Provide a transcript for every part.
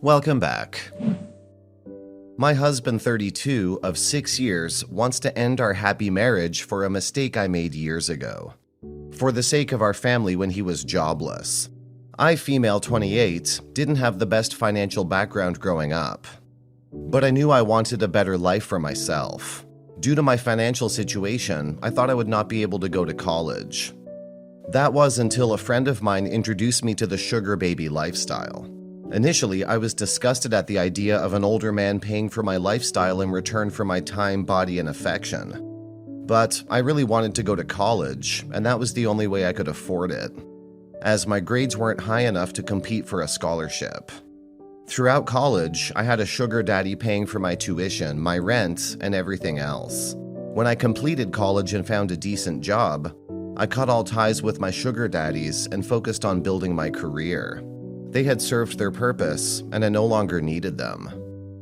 Welcome back. My husband, 32, of 6 years, wants to end our happy marriage for a mistake I made years ago. For the sake of our family when he was jobless. I, female 28, didn't have the best financial background growing up. But I knew I wanted a better life for myself. Due to my financial situation, I thought I would not be able to go to college. That was until a friend of mine introduced me to the sugar baby lifestyle. Initially, I was disgusted at the idea of an older man paying for my lifestyle in return for my time, body, and affection. But I really wanted to go to college, and that was the only way I could afford it, as my grades weren't high enough to compete for a scholarship. Throughout college, I had a sugar daddy paying for my tuition, my rent, and everything else. When I completed college and found a decent job, I cut all ties with my sugar daddies and focused on building my career. They had served their purpose, and I no longer needed them.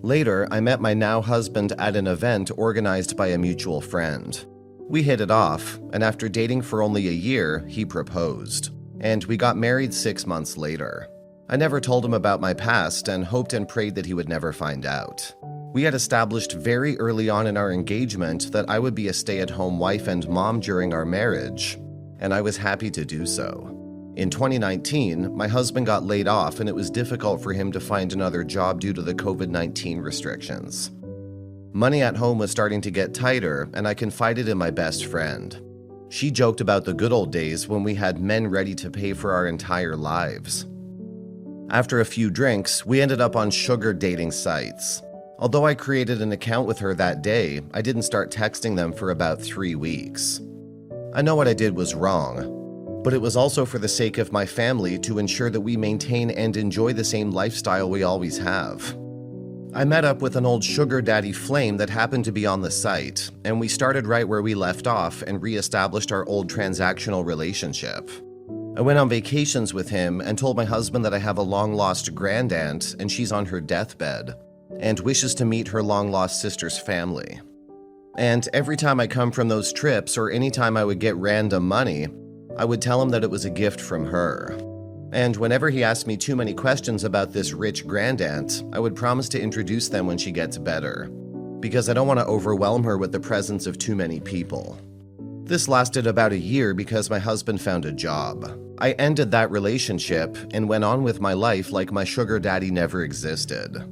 Later, I met my now husband at an event organized by a mutual friend. We hit it off, and after dating for only a year, he proposed. And we got married 6 months later. I never told him about my past and hoped and prayed that he would never find out. We had established very early on in our engagement that I would be a stay-at-home wife and mom during our marriage, and I was happy to do so. In 2019, my husband got laid off and it was difficult for him to find another job due to the COVID-19 restrictions. Money at home was starting to get tighter and I confided in my best friend. She joked about the good old days when we had men ready to pay for our entire lives. After a few drinks, we ended up on sugar dating sites. Although I created an account with her that day, I didn't start texting them for about 3 weeks. I know what I did was wrong, but it was also for the sake of my family to ensure that we maintain and enjoy the same lifestyle we always have. I met up with an old sugar daddy flame that happened to be on the site, and we started right where we left off and re-established our old transactional relationship. I went on vacations with him and told my husband that I have a long-lost grandaunt and she's on her deathbed, and wishes to meet her long-lost sister's family. And every time I come from those trips or anytime I would get random money, I would tell him that it was a gift from her. And whenever he asked me too many questions about this rich grandaunt, I would promise to introduce them when she gets better, because I don't want to overwhelm her with the presence of too many people. This lasted about a year because my husband found a job. I ended that relationship and went on with my life like my sugar daddy never existed.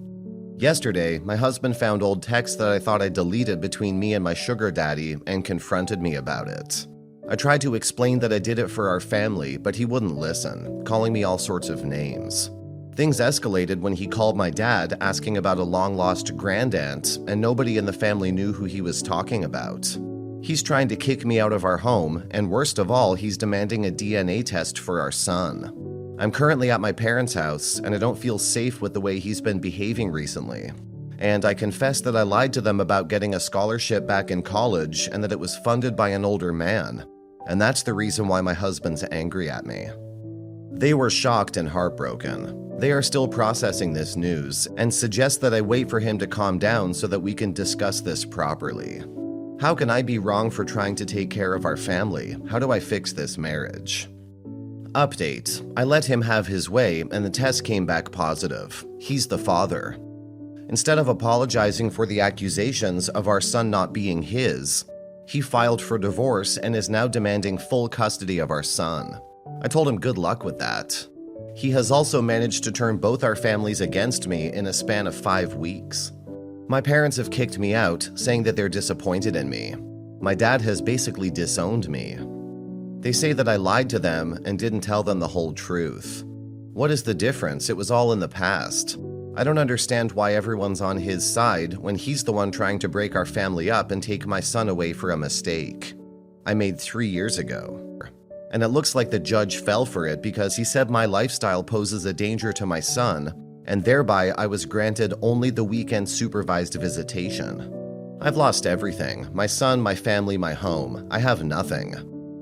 Yesterday, my husband found old texts that I thought I deleted between me and my sugar daddy and confronted me about it. I tried to explain that I did it for our family, but he wouldn't listen, calling me all sorts of names. Things escalated when he called my dad asking about a long-lost grandaunt, and nobody in the family knew who he was talking about. He's trying to kick me out of our home, and worst of all, he's demanding a DNA test for our son. I'm currently at my parents' house, and I don't feel safe with the way he's been behaving recently. And I confess that I lied to them about getting a scholarship back in college and that it was funded by an older man. And that's the reason why my husband's angry at me. They were shocked and heartbroken. They are still processing this news and suggest that I wait for him to calm down so that we can discuss this properly. How can I be wrong for trying to take care of our family? How do I fix this marriage? Update: I let him have his way and the test came back positive. He's the father. Instead of apologizing for the accusations of our son not being his, he filed for divorce and is now demanding full custody of our son. I told him good luck with that. He has also managed to turn both our families against me in a span of 5 weeks. My parents have kicked me out, saying that they're disappointed in me. My dad has basically disowned me. They say that I lied to them and didn't tell them the whole truth. What is the difference? It was all in the past. I don't understand why everyone's on his side when he's the one trying to break our family up and take my son away for a mistake I made 3 years ago. And it looks like the judge fell for it because he said my lifestyle poses a danger to my son, and thereby I was granted only the weekend supervised visitation. I've lost everything: my son, my family, my home. I have nothing.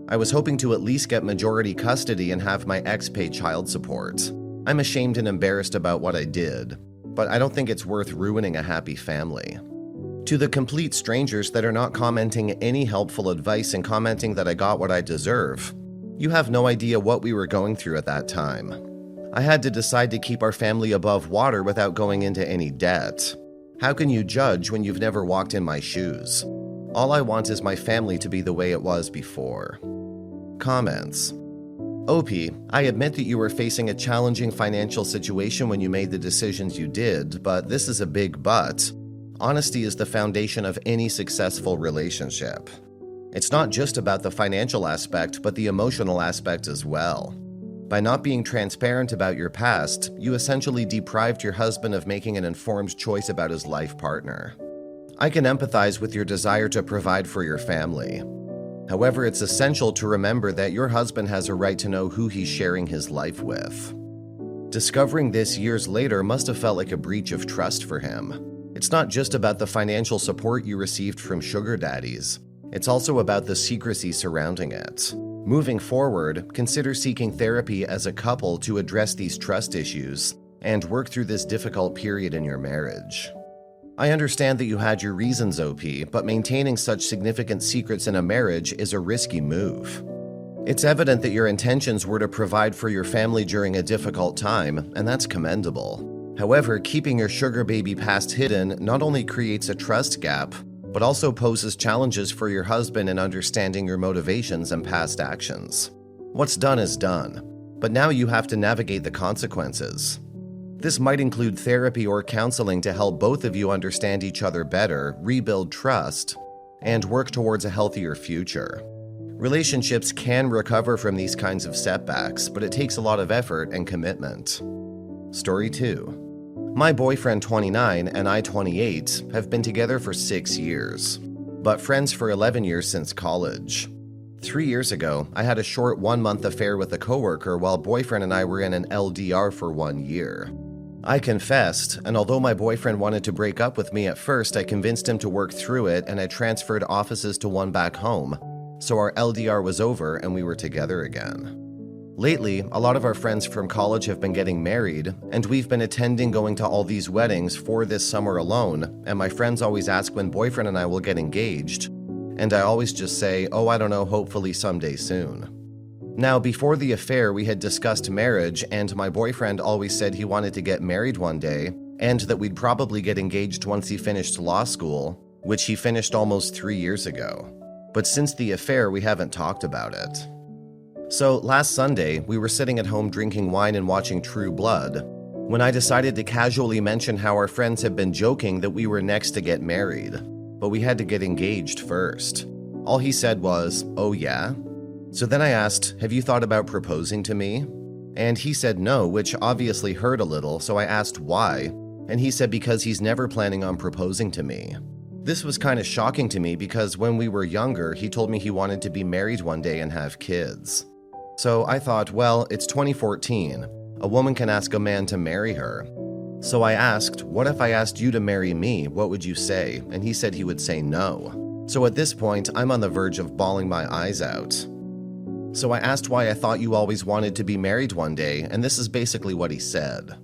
I was hoping to at least get majority custody and have my ex pay child support. I'm ashamed and embarrassed about what I did, but I don't think it's worth ruining a happy family. To the complete strangers that are not commenting any helpful advice and commenting that I got what I deserve, you have no idea what we were going through at that time. I had to decide to keep our family above water without going into any debt. How can you judge when you've never walked in my shoes? All I want is my family to be the way it was before. Comments. OP, I admit that you were facing a challenging financial situation when you made the decisions you did, but this is a big but. Honesty is the foundation of any successful relationship. It's not just about the financial aspect, but the emotional aspect as well. By not being transparent about your past, you essentially deprived your husband of making an informed choice about his life partner. I can empathize with your desire to provide for your family. However, it's essential to remember that your husband has a right to know who he's sharing his life with. Discovering this years later must have felt like a breach of trust for him. It's not just about the financial support you received from sugar daddies. It's also about the secrecy surrounding it. Moving forward, consider seeking therapy as a couple to address these trust issues and work through this difficult period in your marriage. I understand that you had your reasons, OP, but maintaining such significant secrets in a marriage is a risky move. It's evident that your intentions were to provide for your family during a difficult time, and that's commendable. However, keeping your sugar baby past hidden not only creates a trust gap, but also poses challenges for your husband in understanding your motivations and past actions. What's done is done, but now you have to navigate the consequences. This might include therapy or counseling to help both of you understand each other better, rebuild trust, and work towards a healthier future. Relationships can recover from these kinds of setbacks, but it takes a lot of effort and commitment. Story 2. My boyfriend, 29, and I, 28, have been together for 6 years, but friends for 11 years since college. 3 years ago, I had a short 1-month affair with a coworker while boyfriend and I were in an LDR for 1 year. I confessed, and although my boyfriend wanted to break up with me at first, I convinced him to work through it and I transferred offices to one back home, so our LDR was over and we were together again. Lately, a lot of our friends from college have been getting married, and we've been going to all these weddings for this summer alone, and my friends always ask when boyfriend and I will get engaged, and I always just say, oh, I don't know, hopefully someday soon. Now, before the affair, we had discussed marriage, and my boyfriend always said he wanted to get married one day, and that we'd probably get engaged once he finished law school, which he finished almost 3 years ago. But since the affair, we haven't talked about it. So last Sunday, we were sitting at home drinking wine and watching True Blood, when I decided to casually mention how our friends had been joking that we were next to get married, but we had to get engaged first. All he said was, oh yeah? So then I asked, have you thought about proposing to me? And he said no, which obviously hurt a little, so I asked why, and he said because he's never planning on proposing to me. This was kind of shocking to me because when we were younger, he told me he wanted to be married one day and have kids. So I thought, well, it's 2014. A woman can ask a man to marry her. So I asked, what if I asked you to marry me? What would you say? And he said he would say no. So at this point, I'm on the verge of bawling my eyes out. So I asked why I thought you always wanted to be married one day, and this is basically what he said.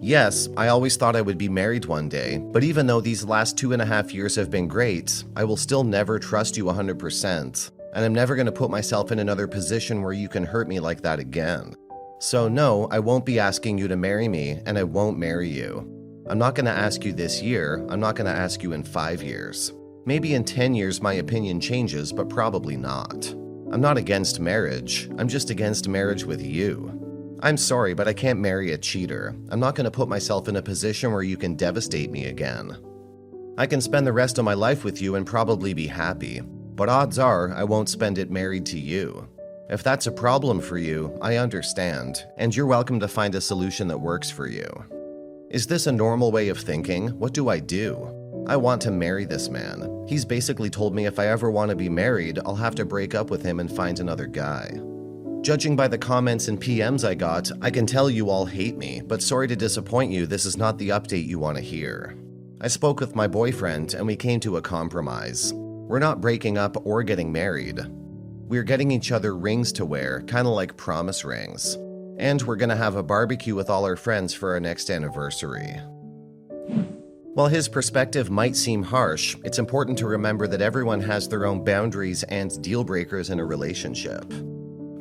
Yes, I always thought I would be married one day, but even though these last 2.5 years have been great, I will still never trust you 100%. And I'm never going to put myself in another position where you can hurt me like that again. So no, I won't be asking you to marry me, and I won't marry you. I'm not going to ask you this year, I'm not going to ask you in 5 years. Maybe in 10 years my opinion changes, but probably not. I'm not against marriage, I'm just against marriage with you. I'm sorry, but I can't marry a cheater. I'm not going to put myself in a position where you can devastate me again. I can spend the rest of my life with you and probably be happy. But odds are I won't spend it married to you. If that's a problem for you, I understand, and you're welcome to find a solution that works for you. Is this a normal way of thinking? What do? I want to marry this man. He's basically told me if I ever want to be married, I'll have to break up with him and find another guy. Judging by the comments and PMs I got, I can tell you all hate me, but sorry to disappoint you, this is not the update you want to hear. I spoke with my boyfriend and we came to a compromise. We're not breaking up or getting married. We're getting each other rings to wear, kind of like promise rings. And we're gonna have a barbecue with all our friends for our next anniversary. While his perspective might seem harsh, it's important to remember that everyone has their own boundaries and deal breakers in a relationship.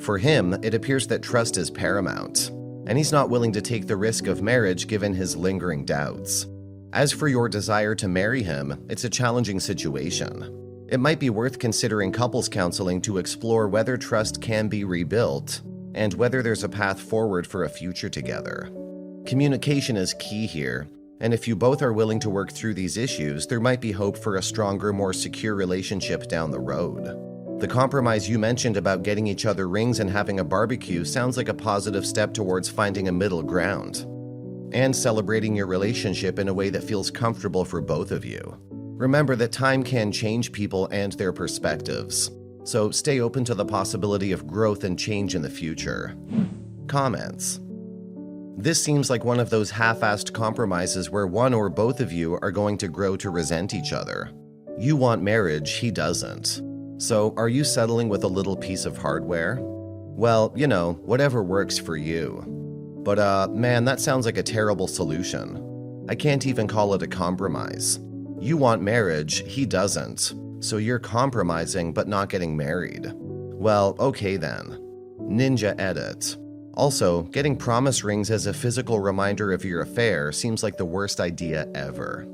For him, it appears that trust is paramount. and he's not willing to take the risk of marriage given his lingering doubts. As for your desire to marry him, it's a challenging situation. It might be worth considering couples counseling to explore whether trust can be rebuilt and whether there's a path forward for a future together. Communication is key here, and if you both are willing to work through these issues, there might be hope for a stronger, more secure relationship down the road. The compromise you mentioned about getting each other rings and having a barbecue sounds like a positive step towards finding a middle ground and celebrating your relationship in a way that feels comfortable for both of you. Remember that time can change people and their perspectives, so stay open to the possibility of growth and change in the future. Comments. This seems like one of those half-assed compromises where one or both of you are going to grow to resent each other. You want marriage, he doesn't. So are you settling with a little piece of hardware? Well, whatever works for you. But man, that sounds like a terrible solution. I can't even call it a compromise. You want marriage, he doesn't. So you're compromising but not getting married. Well, okay then. Ninja edit. Also, getting promise rings as a physical reminder of your affair seems like the worst idea ever.